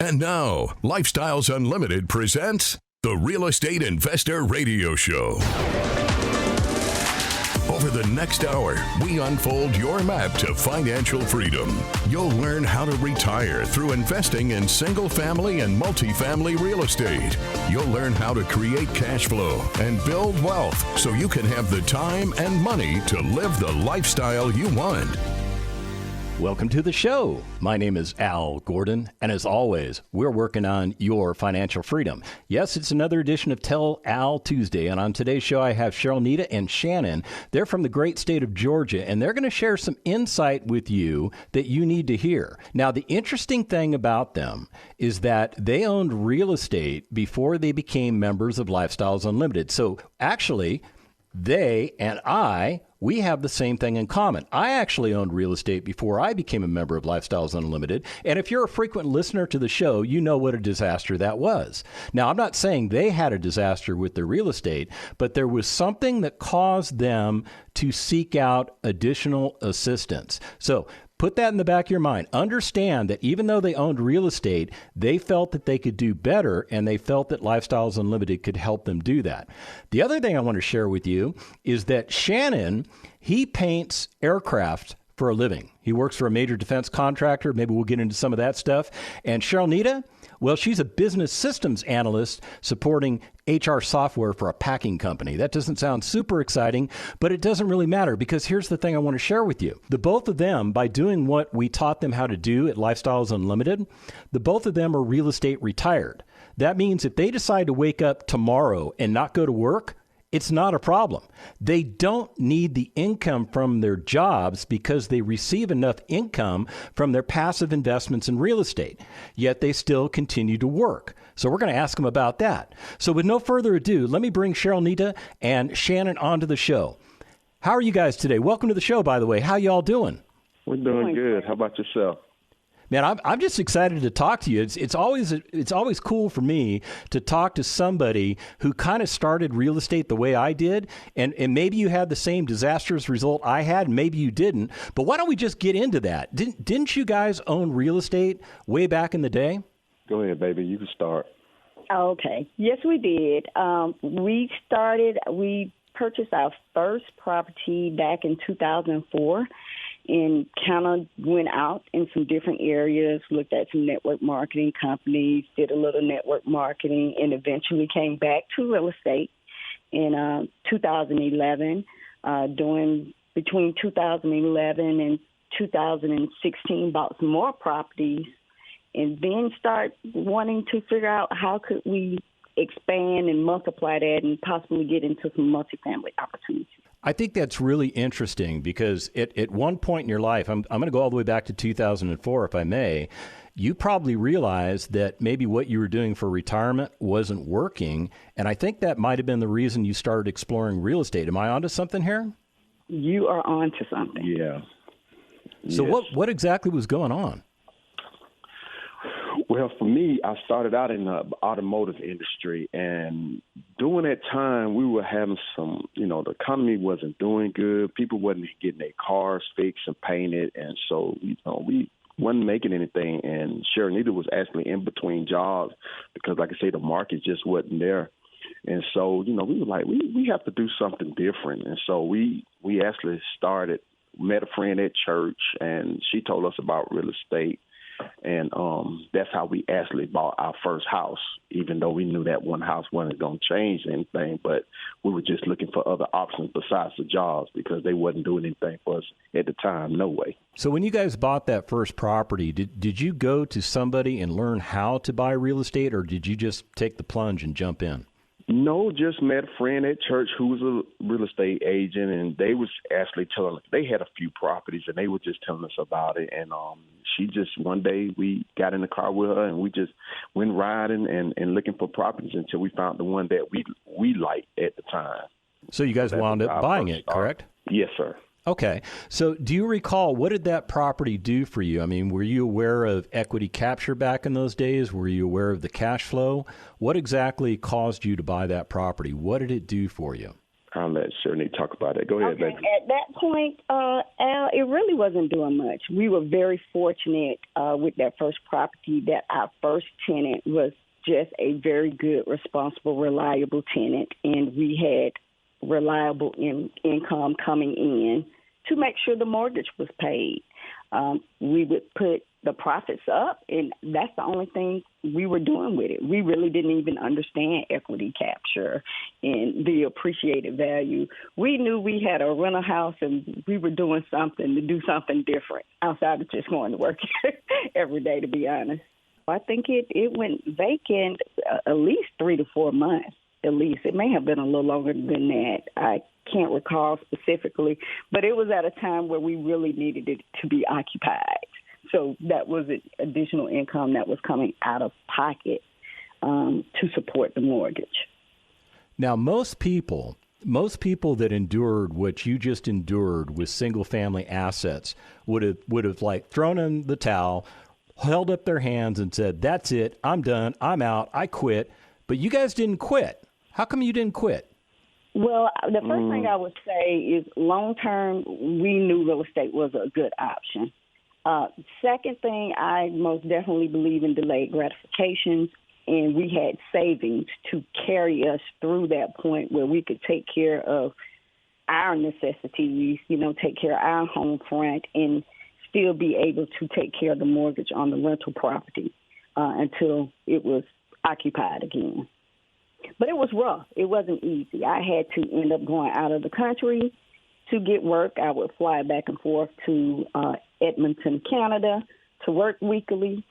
And now, Lifestyles Unlimited presents the Real Estate Investor Radio Show. Over the next hour, we unfold your map to financial freedom. You'll learn how to retire through investing in single-family and multifamily real estate. You'll learn how to create cash flow and build wealth so you can have the time and money to live the lifestyle you want. Welcome to the show. My name is Al Gordon, and as always, we're working on your financial freedom. Yes, it's another edition of Tell Al Tuesday, and on today's show, I have Cherylnita and Shannon. They're from the great state of Georgia, and they're going to share some insight with you that you need to hear. Now, the interesting thing about them is that they owned real estate before they became members of Lifestyles Unlimited. So actually, they and we have the same thing in common. I actually owned real estate before I became a member of Lifestyles Unlimited. And if you're a frequent listener to the show, you know what a disaster that was. Now, I'm not saying they had a disaster with their real estate, but there was something that caused them to seek out additional assistance. So put that in the back of your mind. Understand that even though they owned real estate, they felt that they could do better, and they felt that Lifestyles Unlimited could help them do that. The other thing I want to share with you is that Shannon, he paints aircraft for a living. He works for a major defense contractor. Maybe we'll get into some of that stuff. And Cherylnita, well, she's a business systems analyst supporting HR software for a packing company. That doesn't sound super exciting, but it doesn't really matter, because here's the thing I want to share with you. The both of them, by doing what we taught them how to do at Lifestyles Unlimited, the both of them are real estate retired. That means if they decide to wake up tomorrow and not go to work, it's not a problem. They don't need the income from their jobs because they receive enough income from their passive investments in real estate, yet they still continue to work. So we're going to ask them about that. So with no further ado, let me bring Cherylnita and Shannon onto the show. How are you guys today? Welcome to the show, by the way. How y'all doing? We're doing good. How about yourself? Man, I'm just excited to talk to you. It's always cool for me to talk to somebody who kind of started real estate the way I did, and maybe you had the same disastrous result I had, maybe you didn't. But why don't we just get into that? Didn't you guys own real estate way back in the day? Go ahead, baby. You can start. Okay. Yes, we did. We purchased our first property back in 2004. And kind of went out in some different areas, looked at some network marketing companies, did a little network marketing, and eventually came back to real estate in 2011. Between 2011 and 2016, bought some more properties, and then start wanting to figure out how could we expand and multiply that and possibly get into some multifamily opportunities. I think that's really interesting because at one point in your life, I'm going to go all the way back to 2004, if I may, you probably realized that maybe what you were doing for retirement wasn't working. And I think that might have been the reason you started exploring real estate. Am I onto something here? You are onto something. Yeah. So yes. what exactly was going on? Well, for me, I started out in the automotive industry, and during that time, we were having some, the economy wasn't doing good. People wasn't getting their cars fixed and painted, and so, we wasn't making anything. And Cherylnita was actually in between jobs because, like I say, the market just wasn't there. And so, we were like, we have to do something different. And so we actually met a friend at church, and she told us about real estate. And that's how we actually bought our first house, even though we knew that one house wasn't going to change anything. But we were just looking for other options besides the jobs because they wasn't doing anything for us at the time, no way. So when you guys bought that first property, did you go to somebody and learn how to buy real estate, or did you just take the plunge and jump in? No, just met a friend at church who was a real estate agent, and they was actually telling us they had a few properties, and they were just telling us about it. And she just, one day we got in the car with her, and we just went riding and looking for properties until we found the one that we liked at the time. So you guys wound up buying it, correct? Yes, sir. Okay. So do you recall, what did that property do for you? I mean, were you aware of equity capture back in those days? Were you aware of the cash flow? What exactly caused you to buy that property? What did it do for you? I'll let Cherylnita talk about it. Go ahead, Okay. baby. At that point, Al, it really wasn't doing much. We were very fortunate with that first property that our first tenant was just a very good, responsible, reliable tenant, and we had reliable income coming in to make sure the mortgage was paid. We would put the profits up, and that's the only thing we were doing with it. We really didn't even understand equity capture and the appreciated value. We knew we had a rental house, and we were doing something to do something different outside of just going to work every day, to be honest. I think it went vacant at least 3 to 4 months, at least. It may have been a little longer than that. I can't recall specifically, but it was at a time where we really needed it to be occupied. So that was additional income that was coming out of pocket to support the mortgage. Now, most people that endured what you just endured with single-family assets would have like thrown in the towel, held up their hands, and said, "That's it. I'm done. I'm out. I quit." But you guys didn't quit. How come you didn't quit? Well, the first thing I would say is long-term, we knew real estate was a good option. Second thing, I most definitely believe in delayed gratifications, and we had savings to carry us through that point where we could take care of our necessities, take care of our home front, and still be able to take care of the mortgage on the rental property until it was occupied again. But it was rough. It wasn't easy. I had to end up going out of the country to get work. I would fly back and forth to Edmonton, Canada, to work weekly.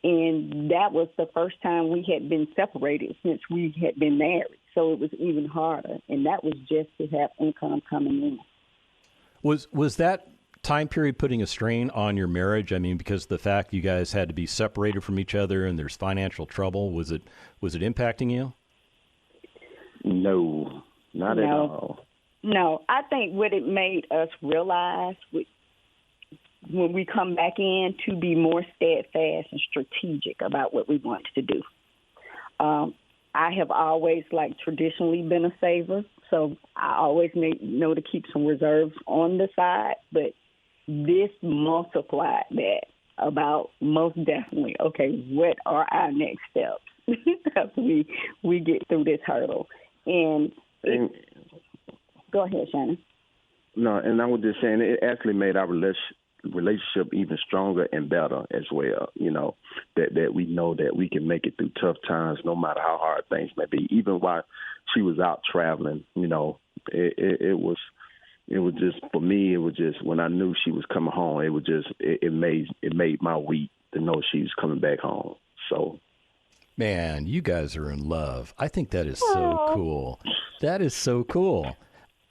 And that was the first time we had been separated since we had been married. So it was even harder. And that was just to have income coming in. Was that time period putting a strain on your marriage? I mean, because the fact you guys had to be separated from each other and there's financial trouble, was it impacting you? No, not at all. No, I think what it made us realize when we come back in to be more steadfast and strategic about what we wanted to do. I have always, traditionally been a saver, so I always know to keep some reserves on the side, but this multiplied that about most definitely, okay, what are our next steps after we get through this hurdle? And go ahead, Shannon. No, and I was just saying it actually made our relationship even stronger and better as well. That we know that we can make it through tough times no matter how hard things may be. Even while she was out traveling, it was just, for me, it was just when I knew she was coming home, it was just it made my week to know she was coming back home. So. Man, you guys are in love. I think that is so cool. That is so cool.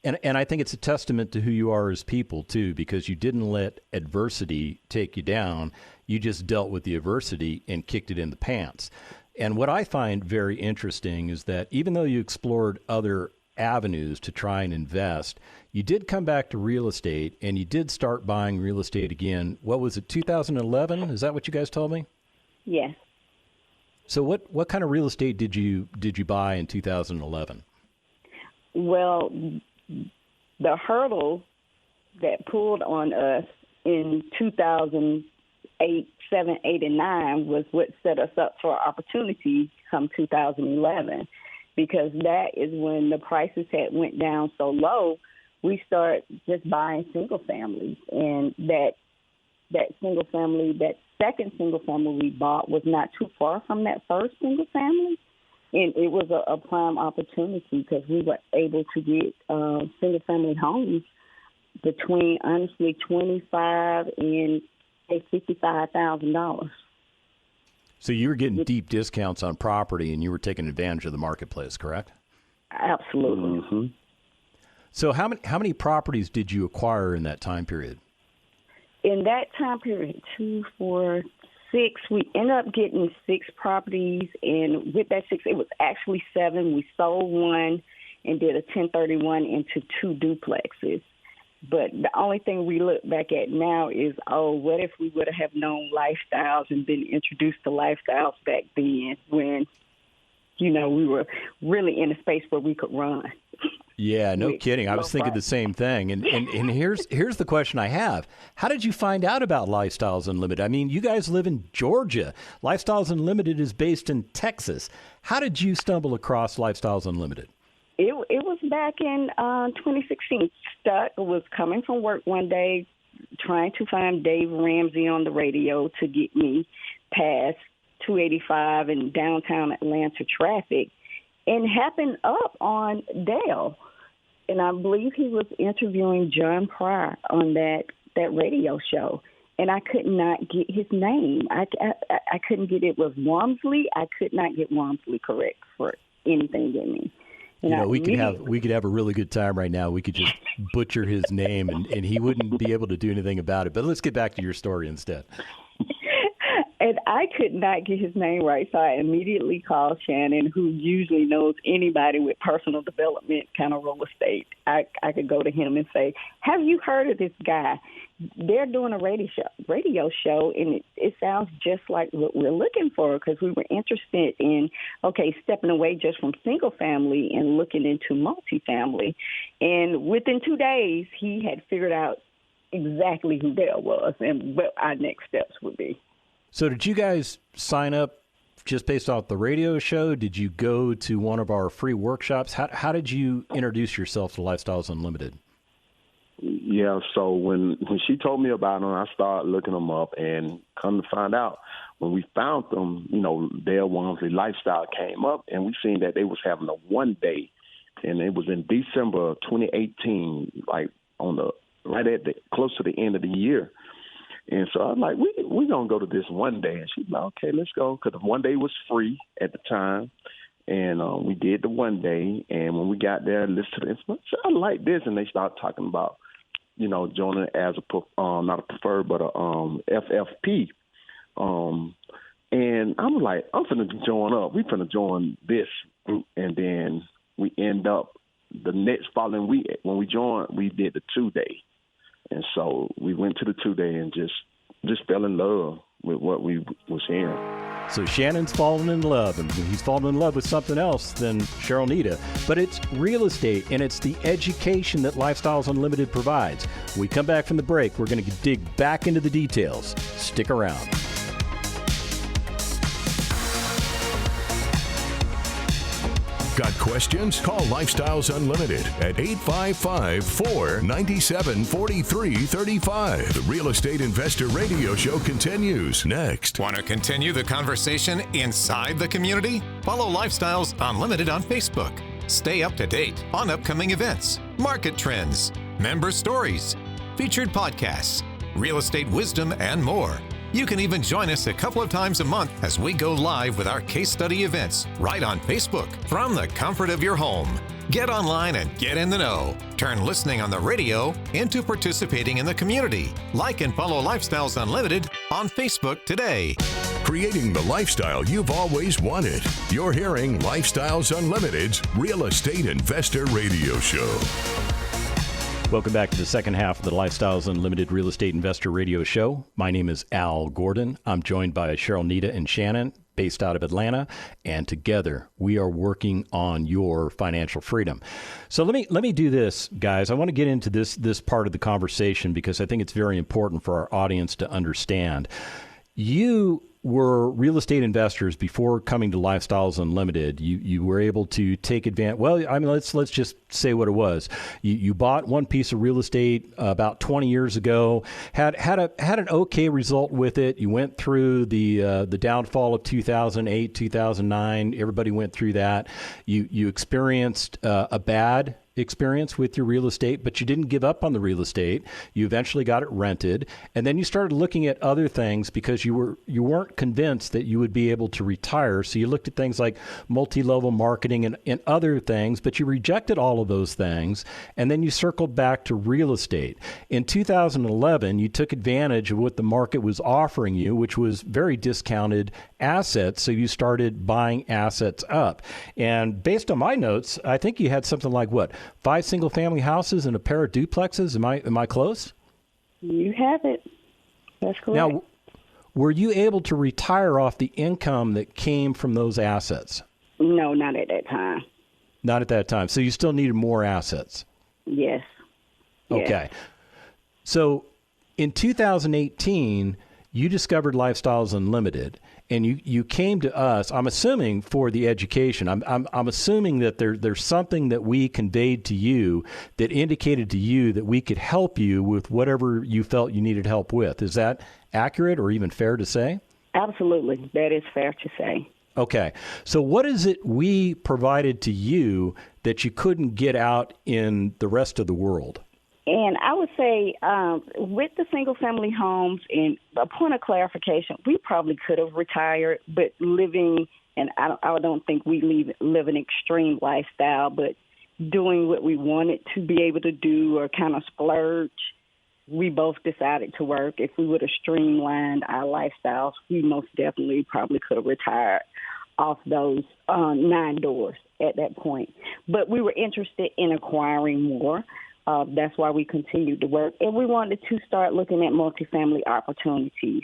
And I think it's a testament to who you are as people, too, because you didn't let adversity take you down. You just dealt with the adversity and kicked it in the pants. And what I find very interesting is that even though you explored other avenues to try and invest, you did come back to real estate, and you did start buying real estate again. What was it, 2011? Is that what you guys told me? Yes. So what kind of real estate did you buy in 2011? Well, the hurdle that pulled on us in 2008, 7, 8, and 9 was what set us up for opportunity come 2011, because that is when the prices had went down so low, we started just buying single families, and that single family, that second single family we bought was not too far from that first single family. And it was a prime opportunity because we were able to get single family homes between, honestly, $25,000 and $55,000. So you were getting deep discounts on property, and you were taking advantage of the marketplace, correct? Absolutely. Mm-hmm. So how many properties did you acquire in that time period? In that time period, 2, 4, 6, we ended up getting 6 properties, and with that 6, it was actually 7. We sold one and did a 1031 into 2 duplexes. But the only thing we look back at now is, what if we would have known lifestyles and been introduced to lifestyles back then when, we were really in a space where we could run. Yeah, no kidding. I was thinking the same thing. And here's the question I have. How did you find out about Lifestyles Unlimited? I mean, you guys live in Georgia. Lifestyles Unlimited is based in Texas. How did you stumble across Lifestyles Unlimited? It was back in 2016. Was coming from work one day, trying to find Dave Ramsey on the radio to get me past 285 in downtown Atlanta traffic, and happened up on Dale. And I believe he was interviewing John Pryor on that radio show. And I could not get his name. I couldn't get it. Was Walmsley. I could not get Walmsley correct for anything in me. We could have a really good time right now. We could just butcher his name, and he wouldn't be able to do anything about it. But let's get back to your story instead. And I could not get his name right, so I immediately called Shannon, who usually knows anybody with personal development, kind of real estate. I could go to him and say, have you heard of this guy? They're doing a radio show, and it sounds just like what we're looking for, because we were interested in, stepping away just from single family and looking into multifamily. And within 2 days, he had figured out exactly who Dale was and what our next steps would be. So did you guys sign up just based off the radio show? Did you go to one of our free workshops? How did you introduce yourself to Lifestyles Unlimited? Yeah, so when she told me about them, I started looking them up, and come to find out, when we found them, Dale Walmsley Lifestyle came up, and we seen that they was having a one day, and it was in December of 2018, like close to the end of the year. And so I was like, we going to go to this one day. And she's like, okay, let's go. Because the one day was free at the time. And we did the one day. And when we got there, listened to the information, I like this. And they started talking about, joining as not a preferred, but a FFP. And I'm like, I'm finna join up. We finna join this group. And then we end up the next following week, when we joined, we did the 2 day. And so we went to the 2 day and just fell in love with what we was hearing. So Shannon's fallen in love, and he's fallen in love with something else than Cherylnita. But it's real estate, and it's the education that Lifestyles Unlimited provides. When we come back from the break, we're going to dig back into the details. Stick around. Got questions? Call Lifestyles Unlimited at 855-497-4335. The Real Estate Investor Radio Show continues next. Want to continue the conversation inside the community? Follow Lifestyles Unlimited on Facebook. Stay up to date on upcoming events, market trends, member stories, featured podcasts, real estate wisdom, and more. You can even join us a couple of times a month as we go live with our case study events right on Facebook from the comfort of your home. Get online and get in the know. Turn listening on the radio into participating in the community. Like and follow Lifestyles Unlimited on Facebook today. Creating the lifestyle you've always wanted. You're hearing Lifestyles Unlimited's Real Estate Investor Radio Show. Welcome back to the second half of the Lifestyles Unlimited Real Estate Investor Radio Show. My name is Al Gordon. I'm joined by Cherylnita and Shannon, based out of Atlanta, and together we are working on your financial freedom. So let me do this, guys. I want to get into this part of the conversation because I think it's very important for our audience to understand. You were real estate investors before coming to Lifestyles Unlimited. You were able to take advantage. Well, I mean, let's just say what it was. You bought one piece of real estate about 20 years ago. Had an okay result with it. You went through the downfall of 2008, 2009. Everybody went through that. You experienced a bad experience with your real estate, but you didn't give up on the real estate. You eventually got it rented, and then you started looking at other things because you weren't convinced that you would be able to retire. So you looked at things like multi-level marketing and other things, but you rejected all of those things, and then you circled back to real estate. In 2011, you took advantage of what the market was offering you, which was very discounted assets. So you started buying assets up. And based on my notes, I think you had something like 5 single-family houses and a pair of duplexes. Am I close? You have it. That's correct. Now, were you able to retire off the income that came from those assets? No, not at that time. Not at that time. So you still needed more assets. Yes. Okay. So in 2018, you discovered Lifestyles Unlimited, and you came to us, I'm assuming, for the education. I'm assuming that there's something that we conveyed to you that indicated to you that we could help you with whatever you felt you needed help with. Is that accurate or even fair to say? Absolutely. That is fair to say. Okay. So what is it we provided to you that you couldn't get out in the rest of the world? And I would say with the single-family homes, and a point of clarification, we probably could have retired, but living, and I don't think we live an extreme lifestyle, but doing what we wanted to be able to do or kind of splurge, we both decided to work. If we would have streamlined our lifestyles, we most definitely probably could have retired off those 9 doors at that point. But we were interested in acquiring more. That's why we continued to work. And we wanted to start looking at multifamily opportunities.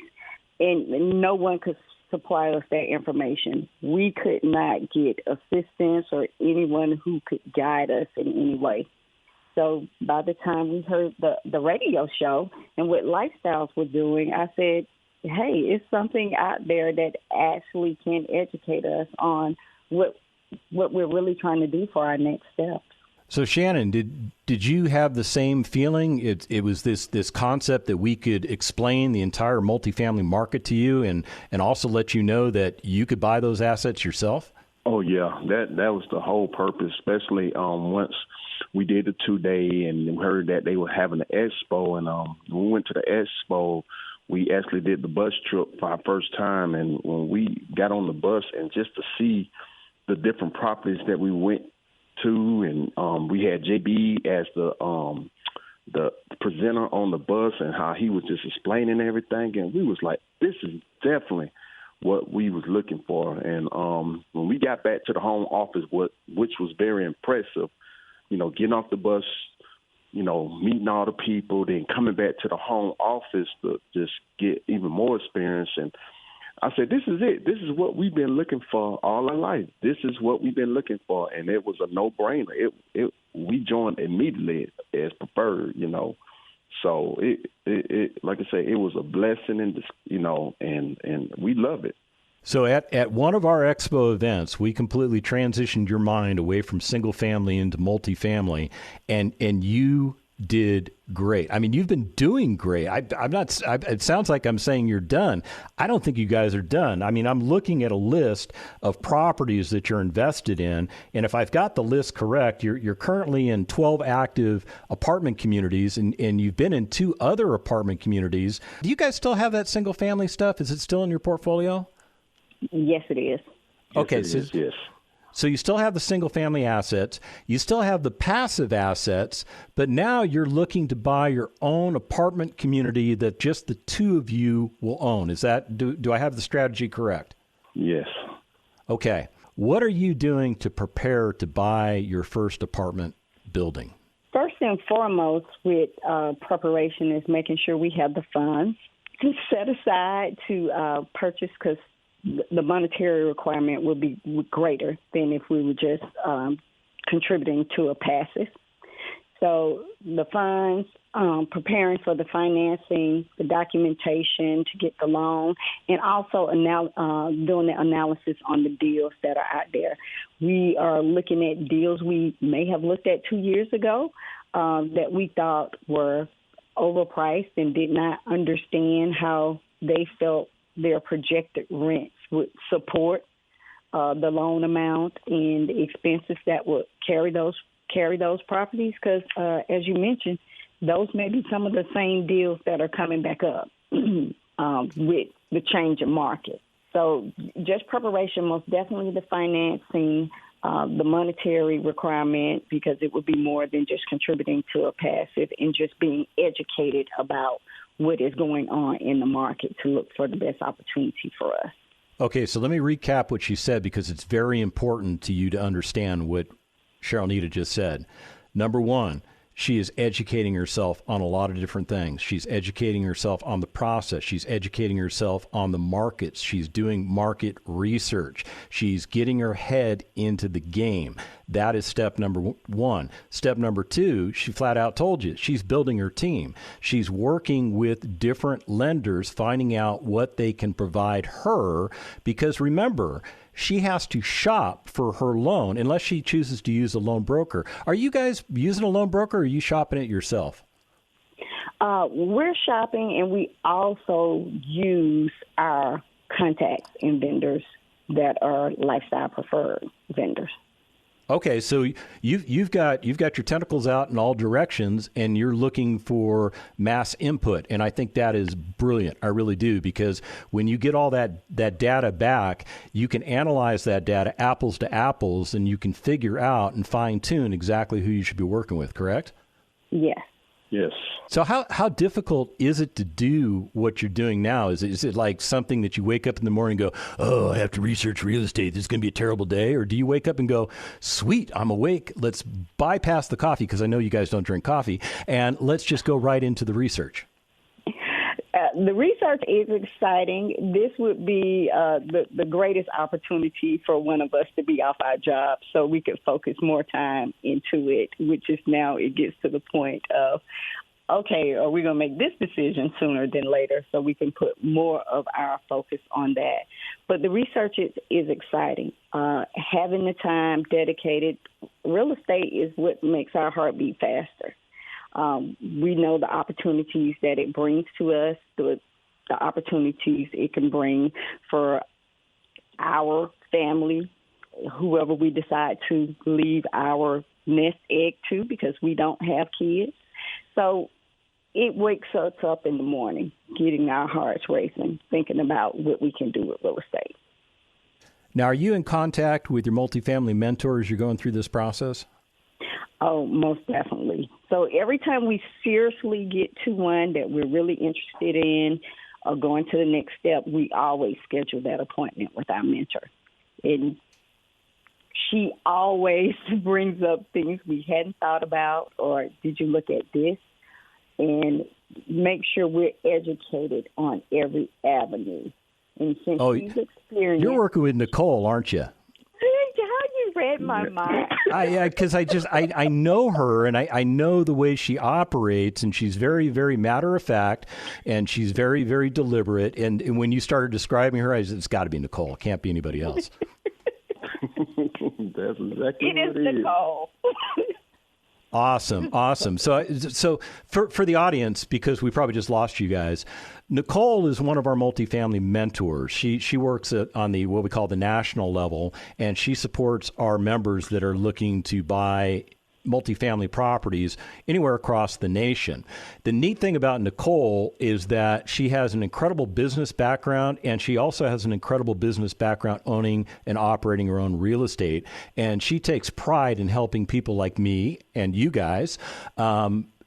And no one could supply us that information. We could not get assistance or anyone who could guide us in any way. So by the time we heard the radio show and what Lifestyles were doing, I said, hey, it's something out there that actually can educate us on what we're really trying to do for our next steps. So Shannon, did you have the same feeling? It was this concept that we could explain the entire multifamily market to you and also let you know that you could buy those assets yourself? Oh, yeah, that was the whole purpose, especially once we did the 2-day and heard that they were having the expo. And when we went to the expo, we actually did the bus trip for our first time. And when we got on the bus and just to see the different properties that we went to, and we had JB as the presenter on the bus and how he was just explaining everything. And we was like, this is definitely what we was looking for. And when we got back to the home office, which was very impressive, getting off the bus, meeting all the people, then coming back to the home office to just get even more experience. And I said, this is it. This is what we've been looking for all our life. This is what we've been looking for. And it was a no-brainer. We joined immediately as preferred, So it like I say, it was a blessing, and we love it. So at one of our expo events, we completely transitioned your mind away from single family into multifamily, and you did great. I mean, you've been doing great. It sounds like I'm saying you're done. I don't think you guys are done. I mean, I'm looking at a list of properties that you're invested in, and if I've got the list correct, you're currently in 12 active apartment communities, and you've been in 2 other apartment communities. Do you guys still have that single family stuff? Is it still in your portfolio? Yes, it is. Okay, yes. So you still have the single-family assets, you still have the passive assets, but now you're looking to buy your own apartment community that just the 2 of you will own. Is that do I have the strategy correct? Yes. Okay. What are you doing to prepare to buy your first apartment building? First and foremost with preparation is making sure we have the funds to set aside to purchase, because the monetary requirement will be greater than if we were just contributing to a passive. So the funds, preparing for the financing, the documentation to get the loan, and also doing the analysis on the deals that are out there. We are looking at deals we may have looked at 2 years ago that we thought were overpriced and did not understand how they felt their projected rents would support the loan amount and the expenses that would carry those properties. Because as you mentioned, those may be some of the same deals that are coming back up with the change in market. So just preparation, most definitely the financing, the monetary requirement, because it would be more than just contributing to a passive, and just being educated about what is going on in the market to look for the best opportunity for us. Okay, so let me recap what she said, because it's very important to you to understand what Cherylnita just said. Number 1, she is educating herself on a lot of different things. She's educating herself on the process. She's educating herself on the markets. She's doing market research. She's getting her head into the game. That is step number one. Step number two, she flat out told you she's building her team. She's working with different lenders, finding out what they can provide her, because remember, she has to shop for her loan unless she chooses to use a loan broker. Are you guys using a loan broker, or are you shopping it yourself? We're shopping, and we also use our contacts and vendors that are lifestyle preferred vendors. Okay, so you've got your tentacles out in all directions, and you're looking for mass input, and I think that is brilliant. I really do, because when you get all that data back, you can analyze that data apples to apples, and you can figure out and fine tune exactly who you should be working with. Correct? Yes. Yes. So how difficult is it to do what you're doing now? Is it like something that you wake up in the morning and go, oh, I have to research real estate, this is going to be a terrible day? Or do you wake up and go, sweet, I'm awake, let's bypass the coffee, because I know you guys don't drink coffee, and let's just go right into the research? The research is exciting. This would be the greatest opportunity for one of us to be off our job so we could focus more time into it, which is now it gets to the point of, okay, are we going to make this decision sooner than later so we can put more of our focus on that? But the research is exciting. Having the time dedicated, real estate is what makes our heart beat faster. We know the opportunities that it brings to us, the opportunities it can bring for our family, whoever we decide to leave our nest egg to, because we don't have kids. So it wakes us up in the morning, getting our hearts racing, thinking about what we can do with real estate. Now, are you in contact with your multifamily mentors as you're going through this process? Oh, most definitely. So every time we seriously get to one that we're really interested in or going to the next step, we always schedule that appointment with our mentor. And she always brings up things we hadn't thought about, or did you look at this? And make sure we're educated on every avenue. And since she's experienced... You're working with Nicole, aren't you? Read my mind. Because I know her, and I know the way she operates, and she's very, very matter of fact, and she's very, very deliberate. And when you started describing her, I said, it's got to be Nicole. It can't be anybody else. That's exactly it is Nicole. Awesome. So for the audience, because we probably just lost you guys, Nicole is one of our multifamily mentors. She works on the what we call the national level, and she supports our members that are looking to buy multifamily properties anywhere across the nation. The neat thing about Nicole is that she has an incredible business background, and she also has an incredible business background owning and operating her own real estate. And she takes pride in helping people like me and you guys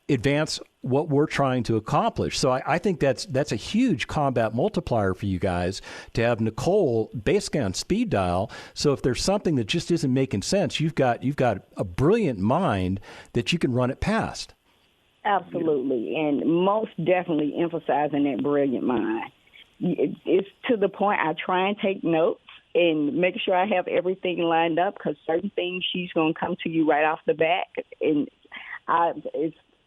advance what we're trying to accomplish. So I think that's a huge combat multiplier for you guys to have Nicole basically on speed dial. So if there's something that just isn't making sense, you've got a brilliant mind that you can run it past. Absolutely, and most definitely emphasizing that brilliant mind. It's to the point I try and take notes and make sure I have everything lined up, because certain things she's going to come to you right off the bat, and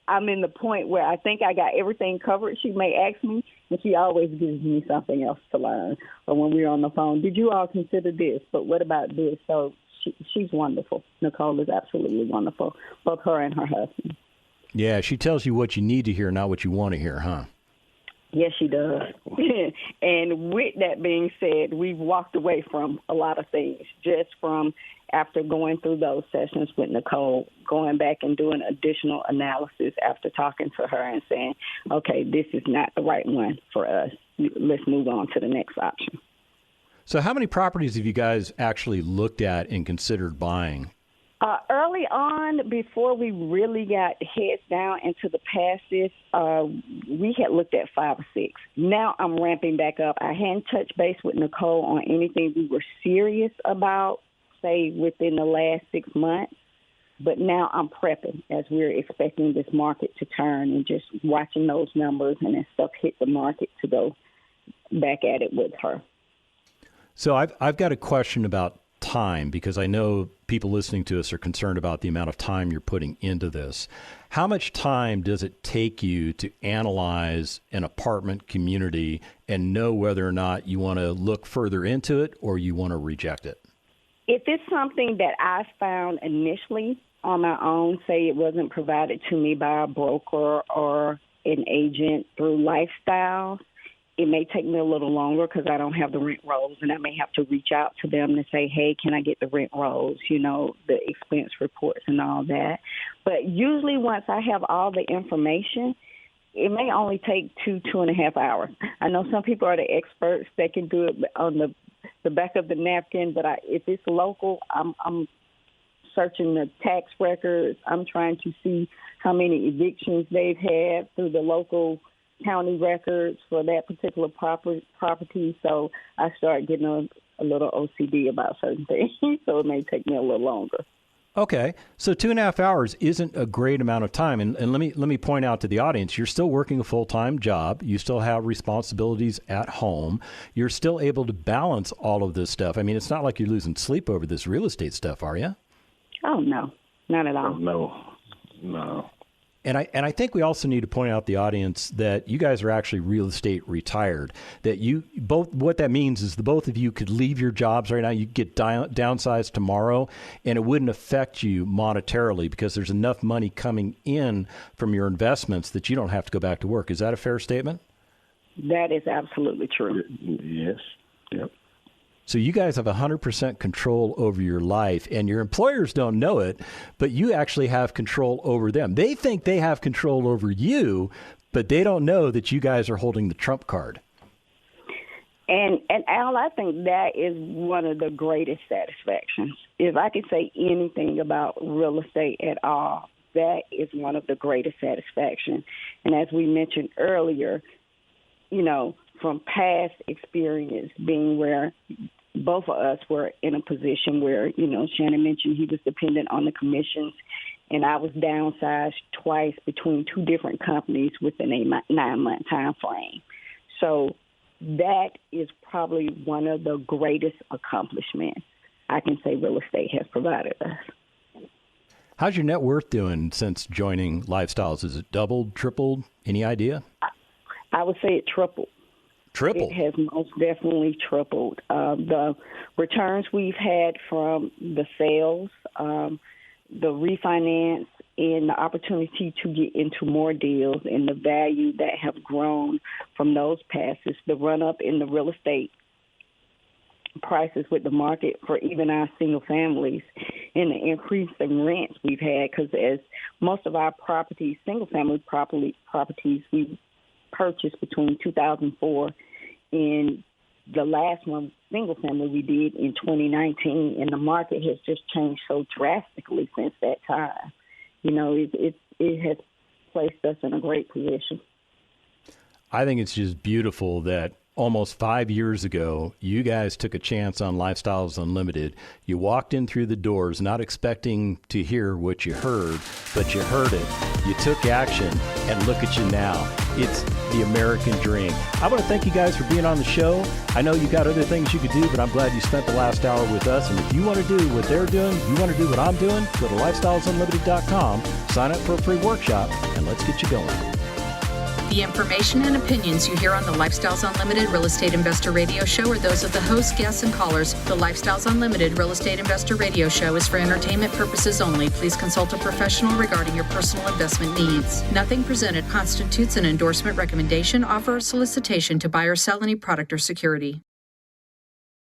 I'm in the point where I think I got everything covered. She may ask me, and she always gives me something else to learn. Or when we're on the phone, did you all consider this? But what about this? So she's wonderful. Nicole is absolutely wonderful, both her and her husband. Yeah, she tells you what you need to hear, not what you want to hear, huh? Yes, she does. And with that being said, we've walked away from a lot of things just from after going through those sessions with Nicole, going back and doing additional analysis after talking to her and saying, okay, this is not the right one for us. Let's move on to the next option. So how many properties have you guys actually looked at and considered buying? Early on, before we really got heads down into the passes, we had looked at 5 or 6. Now I'm ramping back up. I hadn't touched base with Nicole on anything we were serious about, say, within the last 6 months. But now I'm prepping as we're expecting this market to turn and just watching those numbers and as stuff hit the market to go back at it with her. So I've got a question about time, because I know people listening to us are concerned about the amount of time you're putting into this. How much time does it take you to analyze an apartment community and know whether or not you want to look further into it or you want to reject it? If it's something that I found initially on my own, say it wasn't provided to me by a broker or an agent through Lifestyles, it may take me a little longer because I don't have the rent rolls, and I may have to reach out to them to say, hey, can I get the rent rolls, the expense reports and all that. But usually once I have all the information, it may only take 2.5 hours. I know some people are the experts that can do it on the back of the napkin, but if it's local, I'm searching the tax records. I'm trying to see how many evictions they've had through the local county records for that particular property. So I start getting a little OCD about certain things, so it may take me a little longer. Okay, so 2.5 hours isn't a great amount of time, and let me point out to the audience, you're still working a full-time job, you still have responsibilities at home, you're still able to balance all of this stuff. I mean, it's not like you're losing sleep over this real estate stuff, are you? Oh, no, not at all. No. And I think we also need to point out the audience that you guys are actually real estate retired. That you both, what that means is the both of you could leave your jobs right now. You could get downsized tomorrow, and it wouldn't affect you monetarily because there's enough money coming in from your investments that you don't have to go back to work. Is that a fair statement? That is absolutely true. Yes. Yep. So you guys have 100% control over your life, and your employers don't know it, but you actually have control over them. They think they have control over you, but they don't know that you guys are holding the trump card. And Al, I think that is one of the greatest satisfactions. If I could say anything about real estate at all, that is one of the greatest satisfactions. And as we mentioned earlier, from past experience being where both of us were in a position where, Shannon mentioned he was dependent on the commissions, and I was downsized twice between two different companies within a 9-month time frame. So that is probably one of the greatest accomplishments I can say real estate has provided us. How's your net worth doing since joining Lifestyles? Is it doubled, tripled? Any idea? I would say it tripled. Tripled? It has most definitely tripled. The returns we've had from the sales, the refinance, and the opportunity to get into more deals and the value that have grown from those passes, the run-up in the real estate prices with the market for even our single families, and the increase in rents we've had, because as most of our properties, single-family properties, we purchased between 2004 and the last one, single family, we did in 2019, and the market has just changed so drastically since that time. It has placed us in a great position. I think it's just beautiful that almost 5 years ago, you guys took a chance on Lifestyles Unlimited. You walked in through the doors not expecting to hear what you heard, but you heard it. You took action, and look at you now. It's the American dream. I want to thank you guys for being on the show. I know you got other things you could do, but I'm glad you spent the last hour with us. And if you want to do what they're doing, you want to do what I'm doing, go to lifestylesunlimited.com, sign up for a free workshop, and let's get you going. The information and opinions you hear on the Lifestyles Unlimited Real Estate Investor Radio Show are those of the hosts, guests, and callers. The Lifestyles Unlimited Real Estate Investor Radio Show is for entertainment purposes only. Please consult a professional regarding your personal investment needs. Nothing presented constitutes an endorsement, recommendation, offer, or solicitation to buy or sell any product or security.